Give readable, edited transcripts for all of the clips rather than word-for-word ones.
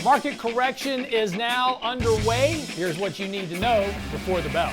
Market correction is now underway. Here's what you need to know before the bell.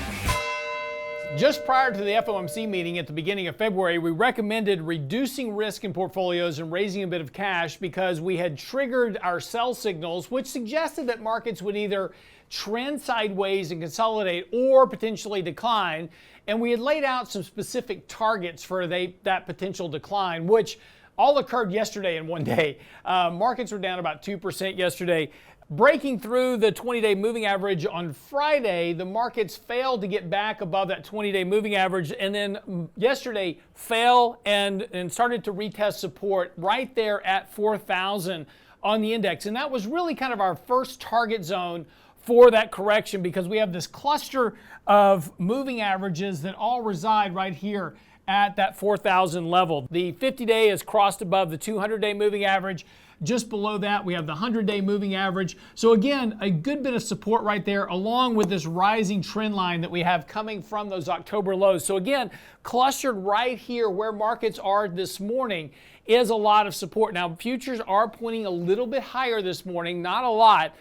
Just prior to the FOMC meeting at the beginning of February, we recommended reducing risk in portfolios and raising a bit of cash because we had triggered our sell signals, which suggested that markets would either trend sideways and consolidate or potentially decline. And we had laid out some specific targets for that potential decline, which all occurred yesterday in one day. Markets were down about 2% yesterday. Breaking through the 20-day moving average on Friday, the markets failed to get back above that 20-day moving average, and then yesterday fell and started to retest support right there at 4,000 on the index. And that was really kind of our first target zone for that correction because we have this cluster of moving averages that all reside right here at that 4,000 level. The 50-day is crossed above the 200-day moving average. Just below that, we have the 100-day moving average. So again, a good bit of support right there, along with this rising trend line that we have coming from those October lows. So again, clustered right here where markets are this morning is a lot of support. Now, futures are pointing a little bit higher this morning, not a lot.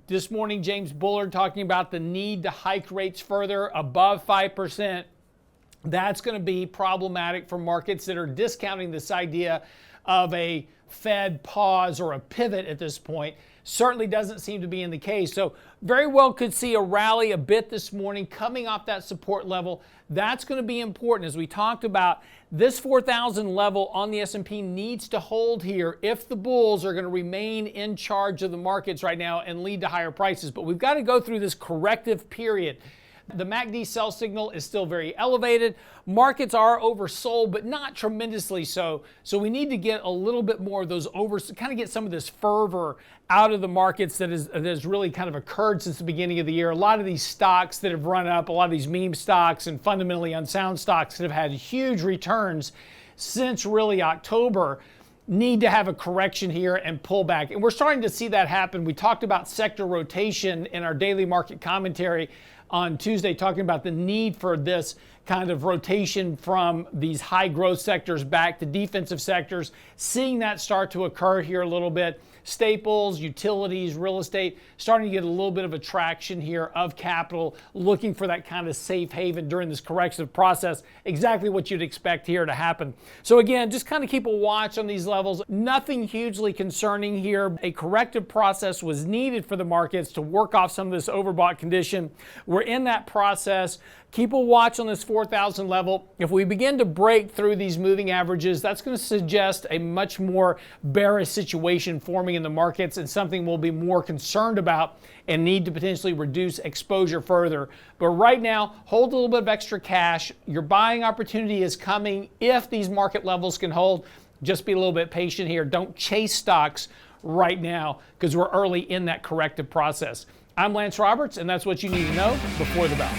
This morning, James Bullard talking about the need to hike rates further above 5%. That's going to be problematic for markets that are discounting this idea of a Fed pause or a pivot at this point. Certainly doesn't seem to be in the case. So very well could see a rally a bit this morning coming off that support level. That's going to be important. As we talked about, this 4,000 level on the S&P needs to hold here if the bulls are going to remain in charge of the markets right now and lead to higher prices. But we've got to go through this corrective period. The MACD sell signal is still very elevated. Markets are oversold, but not tremendously so. So we need to get a little bit more of those kind of get some of this fervor out of the markets that has really kind of occurred since the beginning of the year. A lot of these stocks that have run up, a lot of these meme stocks and fundamentally unsound stocks that have had huge returns since really October need to have a correction here and pull back. And we're starting to see that happen. We talked about sector rotation in our daily market commentary on Tuesday, talking about the need for this kind of rotation from these high growth sectors back to defensive sectors. Seeing that start to occur here a little bit. Staples, utilities, real estate, starting to get a little bit of a traction here of capital, looking for that kind of safe haven during this corrective process. Exactly what you'd expect here to happen. So again, just kind of keep a watch on these levels. Nothing hugely concerning here. A corrective process was needed for the markets to work off some of this overbought condition. We're in that process. Keep a watch on this 4,000 level. If we begin to break through these moving averages, that's going to suggest a much more bearish situation forming in the markets and something we'll be more concerned about and need to potentially reduce exposure further. But right now, hold a little bit of extra cash. Your buying opportunity is coming if these market levels can hold. Just be a little bit patient here. Don't chase stocks right now because we're early in that corrective process. I'm Lance Roberts, and that's what you need to know before the bell.